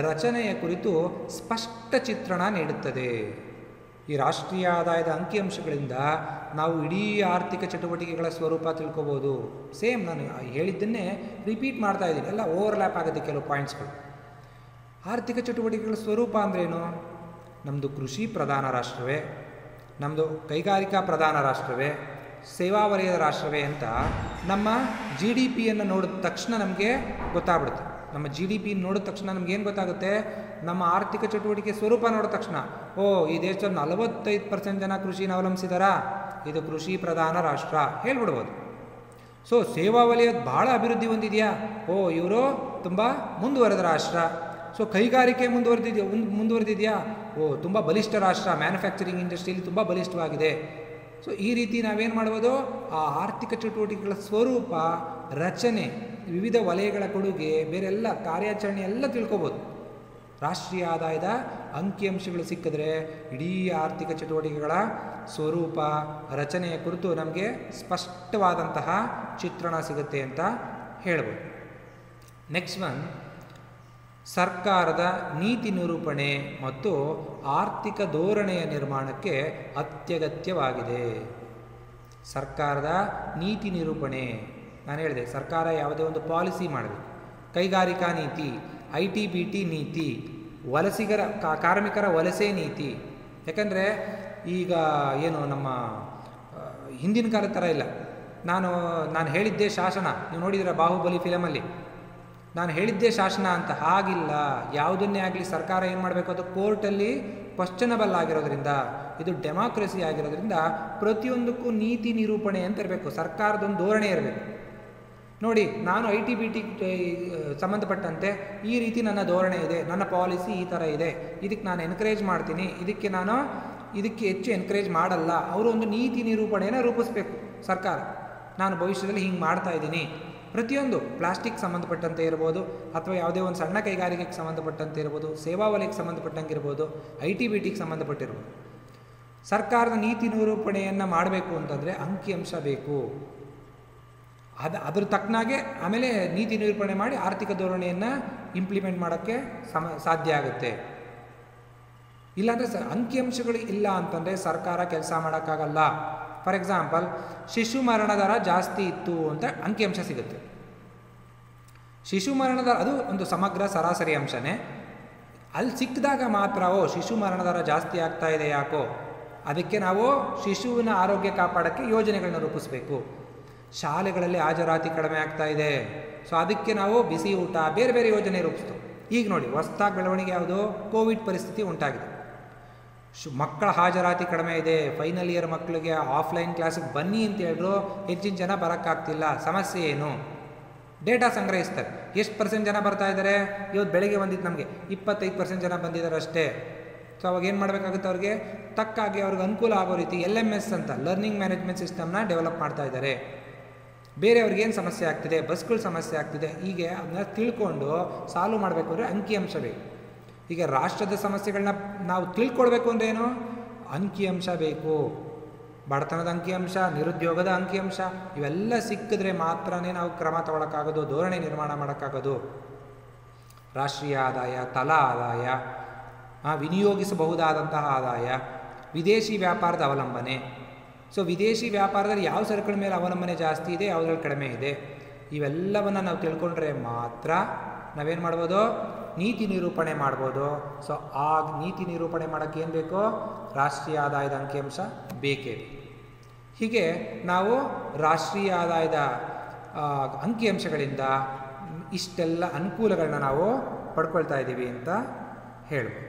ರಚನೆಯ ಕುರಿತು ಸ್ಪಷ್ಟ ಚಿತ್ರಣ ನೀಡುತ್ತದೆ. ಈ ರಾಷ್ಟ್ರೀಯ ಆದಾಯದ ಅಂಕಿಅಂಶಗಳಿಂದ ನಾವು ಇಡೀ ಆರ್ಥಿಕ ಚಟುವಟಿಕೆಗಳ ಸ್ವರೂಪ ತಿಳ್ಕೊಬೋದು. ಸೇಮ್ ನಾನು ಹೇಳಿದ್ದನ್ನೇ ರಿಪೀಟ್ ಮಾಡ್ತಾ ಇದ್ದೀನಿ, ಎಲ್ಲ ಓವರ್ಲ್ಯಾಪ್ ಆಗುತ್ತೆ ಕೆಲವು ಪಾಯಿಂಟ್ಸ್ಗಳು. ಆರ್ಥಿಕ ಚಟುವಟಿಕೆಗಳ ಸ್ವರೂಪ ಅಂದ್ರೇನು? ನಮ್ಮದು ಕೃಷಿ ಪ್ರಧಾನ ರಾಷ್ಟ್ರವೇ, ನಮ್ಮದು ಕೈಗಾರಿಕಾ ಪ್ರಧಾನ ರಾಷ್ಟ್ರವೇ, ಸೇವಾ ವಲಯದ ರಾಷ್ಟ್ರವೇ ಅಂತ ನಮ್ಮ GDPಯನ್ನು ನೋಡಿದ ತಕ್ಷಣ ನಮಗೆ ಗೊತ್ತಾಗ್ಬಿಡುತ್ತೆ. ನಮ್ಮ GDP ನೋಡಿದ ತಕ್ಷಣ ನಮಗೇನು ಗೊತ್ತಾಗುತ್ತೆ? ನಮ್ಮ ಆರ್ಥಿಕ ಚಟುವಟಿಕೆ ಸ್ವರೂಪ ನೋಡಿದ ತಕ್ಷಣ, ಈ ದೇಶದಲ್ಲಿ 45% ಜನ ಕೃಷಿನ ಅವಲಂಬಿಸಿದಾರಾ, ಇದು ಕೃಷಿ ಪ್ರಧಾನ ರಾಷ್ಟ್ರ ಹೇಳ್ಬಿಡ್ಬೋದು. ಸೊ ಸೇವಾ ವಲಯದ ಭಾಳ ಅಭಿವೃದ್ಧಿ ಹೊಂದಿದೆಯಾ, ಇವರು ತುಂಬ ಮುಂದುವರೆದ ರಾಷ್ಟ್ರ. ಸೊ ಕೈಗಾರಿಕೆ ಮುಂದುವರೆದಿದೆಯಾ, ತುಂಬ ಬಲಿಷ್ಠ ರಾಷ್ಟ್ರ, ಮ್ಯಾನುಫ್ಯಾಕ್ಚರಿಂಗ್ ಇಂಡಸ್ಟ್ರಿಯಲ್ಲಿ ತುಂಬ ಬಲಿಷ್ಠವಾಗಿದೆ. ಸೊ ಈ ರೀತಿ ನಾವೇನು ಮಾಡ್ಬೋದು, ಆ ಆರ್ಥಿಕ ಚಟುವಟಿಕೆಗಳ ಸ್ವರೂಪ, ರಚನೆ, ವಿವಿಧ ವಲಯಗಳ ಕೊಡುಗೆ, ಬೇರೆಲ್ಲ ಕಾರ್ಯಾಚರಣೆ ಎಲ್ಲ ತಿಳ್ಕೊಬೋದು. ರಾಷ್ಟ್ರೀಯ ಆದಾಯದ ಅಂಕಿಅಂಶಗಳು ಸಿಕ್ಕಿದ್ರೆ ಇಡೀ ಆರ್ಥಿಕ ಚಟುವಟಿಕೆಗಳ ಸ್ವರೂಪ, ರಚನೆಯ ಕುರಿತು ನಮಗೆ ಸ್ಪಷ್ಟವಾದಂತಹ ಚಿತ್ರಣ ಸಿಗುತ್ತೆ ಅಂತ ಹೇಳ್ಬೋದು. ನೆಕ್ಸ್ಟ್ ಒನ್, ಸರ್ಕಾರದ ನೀತಿ ನಿರೂಪಣೆ ಮತ್ತು ಆರ್ಥಿಕ ಧೋರಣೆಯ ನಿರ್ಮಾಣಕ್ಕೆ ಅತ್ಯಗತ್ಯವಾಗಿದೆ. ಸರ್ಕಾರದ ನೀತಿ ನಿರೂಪಣೆ, ನಾನು ಹೇಳಿದೆ ಸರ್ಕಾರ ಯಾವುದೇ ಒಂದು ಪಾಲಿಸಿ ಮಾಡಬೇಕು. ಕೈಗಾರಿಕಾ ನೀತಿ, ITBT ನೀತಿ, ಕಾರ್ಮಿಕರ ವಲಸೆ ನೀತಿ. ಯಾಕಂದರೆ ಈಗ ಏನು ನಮ್ಮ ಹಿಂದಿನ ಕಾಲದ ಥರ ಇಲ್ಲ. ನಾನು ಹೇಳಿದ್ದೇ ಶಾಸನ, ನೀವು ನೋಡಿದ್ದೀರ ಬಾಹುಬಲಿ ಫಿಲಮಲ್ಲಿ, ನಾನು ಹೇಳಿದ್ದೇ ಶಾಸನ ಅಂತ. ಹಾಗಿಲ್ಲ, ಯಾವುದನ್ನೇ ಆಗಲಿ ಸರ್ಕಾರ ಏನು ಮಾಡಬೇಕು, ಅದು ಕೋರ್ಟಲ್ಲಿ ಕ್ವಶ್ಚನಬಲ್ ಆಗಿರೋದ್ರಿಂದ, ಇದು ಡೆಮಾಕ್ರಸಿ ಆಗಿರೋದ್ರಿಂದ ಪ್ರತಿಯೊಂದಕ್ಕೂ ನೀತಿ ನಿರೂಪಣೆ ಅಂತ ಇರಬೇಕು, ಸರ್ಕಾರದೊಂದು ಧೋರಣೆ ಇರಬೇಕು. ನೋಡಿ, ನಾನು ITBT ಸಂಬಂಧಪಟ್ಟಂತೆ ಈ ರೀತಿ ನನ್ನ ಧೋರಣೆ ಇದೆ, ನನ್ನ ಪಾಲಿಸಿ ಈ ಥರ ಇದೆ, ಇದಕ್ಕೆ ನಾನು ಎನ್ಕರೇಜ್ ಮಾಡ್ತೀನಿ, ಇದಕ್ಕೆ ಹೆಚ್ಚು ಎನ್ಕರೇಜ್ ಮಾಡಲ್ಲ. ಅವರು ಒಂದು ನೀತಿ ನಿರೂಪಣೆಯನ್ನು ರೂಪಿಸಬೇಕು ಸರ್ಕಾರ. ನಾನು ಭವಿಷ್ಯದಲ್ಲಿ ಹಿಂಗೆ ಮಾಡ್ತಾ ಇದ್ದೀನಿ. ಪ್ರತಿಯೊಂದು ಪ್ಲಾಸ್ಟಿಕ್ ಸಂಬಂಧಪಟ್ಟಂತೆ ಇರ್ಬೋದು, ಅಥವಾ ಯಾವುದೇ ಒಂದು ಸಣ್ಣ ಕೈಗಾರಿಕೆಗೆ ಸಂಬಂಧಪಟ್ಟಂತೆ ಇರ್ಬೋದು, ಸೇವಾ ವಲಯಕ್ಕೆ ಸಂಬಂಧಪಟ್ಟಂಗೆ ಇರ್ಬೋದು, ITBTಗೆ ಸಂಬಂಧಪಟ್ಟಿರ್ಬೋದು. ಸರ್ಕಾರದ ನೀತಿ ನಿರೂಪಣೆಯನ್ನು ಮಾಡಬೇಕು ಅಂತಂದರೆ ಅಂಕಿಅಂಶ ಬೇಕು. ಅದ್ರ ತಕ್ಕನಾಗೆ ಆಮೇಲೆ ನೀತಿ ನಿರೂಪಣೆ ಮಾಡಿ ಆರ್ಥಿಕ ಧೋರಣೆಯನ್ನು ಇಂಪ್ಲಿಮೆಂಟ್ ಮಾಡೋಕ್ಕೆ ಸಾಧ್ಯ ಆಗುತ್ತೆ. ಇಲ್ಲಾಂದರೆ ಅಂಕಿಅಂಶಗಳು ಇಲ್ಲ ಅಂತಂದರೆ ಸರ್ಕಾರ ಕೆಲಸ ಮಾಡೋಕ್ಕಾಗಲ್ಲ. ಫಾರ್ ಎಕ್ಸಾಂಪಲ್, ಶಿಶು ಮರಣ ದರ ಜಾಸ್ತಿ ಇತ್ತು ಅಂತ ಅಂಕಿಅಂಶ ಸಿಗುತ್ತೆ. ಶಿಶು ಮರಣ ದರ ಅದು ಒಂದು ಸಮಗ್ರ ಸರಾಸರಿ ಅಂಶನೇ. ಅಲ್ಲಿ ಸಿಕ್ಕಿದಾಗ ಮಾತ್ರ ಶಿಶು ಮರಣ ದರ ಜಾಸ್ತಿ ಆಗ್ತಾ ಇದೆ ಯಾಕೋ, ಅದಕ್ಕೆ ನಾವು ಶಿಶುವಿನ ಆರೋಗ್ಯ ಕಾಪಾಡೋಕ್ಕೆ ಯೋಜನೆಗಳನ್ನ ರೂಪಿಸಬೇಕು. ಶಾಲೆಗಳಲ್ಲಿ ಹಾಜರಾತಿ ಕಡಿಮೆ ಆಗ್ತಾ ಇದೆ, ಸೊ ಅದಕ್ಕೆ ನಾವು ಬಿಸಿ ಊಟ ಬೇರೆ ಬೇರೆ ಯೋಜನೆ ರೂಪಿಸ್ತು. ಈಗ ನೋಡಿ ಹೊಸದಾಗಿ ಬೆಳವಣಿಗೆ ಯಾವುದು, ಕೋವಿಡ್ ಪರಿಸ್ಥಿತಿ ಉಂಟಾಗಿದೆ. ಮಕ್ಕಳ ಹಾಜರಾತಿ ಕಡಿಮೆ ಇದೆ. ಫೈನಲ್ ಇಯರ್ ಮಕ್ಕಳಿಗೆ ಆಫ್ಲೈನ್ ಕ್ಲಾಸಿಗೆ ಬನ್ನಿ ಅಂತ ಹೇಳಿದ್ರು ಹೆಚ್ಚಿನ ಜನ ಬರೋಕ್ಕಾಗ್ತಿಲ್ಲ. ಸಮಸ್ಯೆ ಏನು? ಡೇಟಾ ಸಂಗ್ರಹಿಸ್ತಾರೆ. ಎಷ್ಟು % ಜನ ಬರ್ತಾ ಇದ್ದಾರೆ? ಇವತ್ತು ಬೆಳಗ್ಗೆ ಬಂದಿದ್ದು ನಮಗೆ 25% ಜನ ಬಂದಿದ್ದಾರೆ ಅಷ್ಟೇ. ಸೊ ಅವಾಗ ಏನು ಮಾಡಬೇಕಾಗುತ್ತೆ, ಅವ್ರಿಗೆ ತಕ್ಕಾಗಿ ಅವ್ರಿಗೆ ಅನುಕೂಲ ಆಗೋ ರೀತಿ LMS ಅಂತ ಲರ್ನಿಂಗ್ ಮ್ಯಾನೇಜ್ಮೆಂಟ್ ಸಿಸ್ಟಮ್ನ ಡೆವಲಪ್ ಮಾಡ್ತಾ ಇದ್ದಾರೆ. ಬೇರೆಯವ್ರಿಗೆ ಏನು ಸಮಸ್ಯೆ ಆಗ್ತಿದೆ, ಬಸ್ಗಳ ಸಮಸ್ಯೆ ಆಗ್ತಿದೆ, ಹೀಗೆ ಅದನ್ನ ತಿಳ್ಕೊಂಡು ಸಾಲ್ವ್ ಮಾಡಬೇಕು ಅಂದರೆ ಅಂಕಿಅಂಶ ಬೇಕು. ಈಗ ರಾಷ್ಟ್ರದ ಸಮಸ್ಯೆಗಳನ್ನ ನಾವು ತಿಳ್ಕೊಳ್ಬೇಕು ಅಂದರೆ ಏನು, ಅಂಕಿಅಂಶ ಬೇಕು. ಬಡತನದ ಅಂಕಿಅಂಶ, ನಿರುದ್ಯೋಗದ ಅಂಕಿಅಂಶ ಇವೆಲ್ಲ ಸಿಕ್ಕಿದ್ರೆ ಮಾತ್ರನೇ ನಾವು ಕ್ರಮ ತಗೊಳಕ್ಕಾಗೋದು, ಧೋರಣೆ ನಿರ್ಮಾಣ ಮಾಡೋಕ್ಕಾಗೋದು. ರಾಷ್ಟ್ರೀಯ ಆದಾಯ, ತಲಾ ಆದಾಯ, ವಿನಿಯೋಗಿಸಬಹುದಾದಂತಹ ಆದಾಯ, ವಿದೇಶಿ ವ್ಯಾಪಾರದ ಅವಲಂಬನೆ. ಸೊ ವಿದೇಶಿ ವ್ಯಾಪಾರದಲ್ಲಿ ಯಾವ ಸರಕುಗಳ ಮೇಲೆ ಅವಲಂಬನೆ ಜಾಸ್ತಿ ಇದೆ, ಯಾವುದ್ರಲ್ಲಿ ಕಡಿಮೆ ಇದೆ, ಇವೆಲ್ಲವನ್ನು ನಾವು ತಿಳ್ಕೊಂಡ್ರೆ ಮಾತ್ರ ನಾವೇನು ಮಾಡ್ಬೋದು, ನೀತಿ ನಿರೂಪಣೆ ಮಾಡ್ಬೋದು. ಸೊ ಆ ನೀತಿ ನಿರೂಪಣೆ ಮಾಡೋಕ್ಕೆ ಏನು ಬೇಕೋ, ರಾಷ್ಟ್ರೀಯ ಆದಾಯದ ಅಂಕಿಅಂಶ ಬೇಕೇ. ಹೀಗೆ ನಾವು ರಾಷ್ಟ್ರೀಯ ಆದಾಯದ ಅಂಕಿಅಂಶಗಳಿಂದ ಇಷ್ಟೆಲ್ಲ ಅನುಕೂಲಗಳನ್ನ ನಾವು ಪಡ್ಕೊಳ್ತಾ ಇದ್ದೀವಿ ಅಂತ ಹೇಳ್ಬೋದು.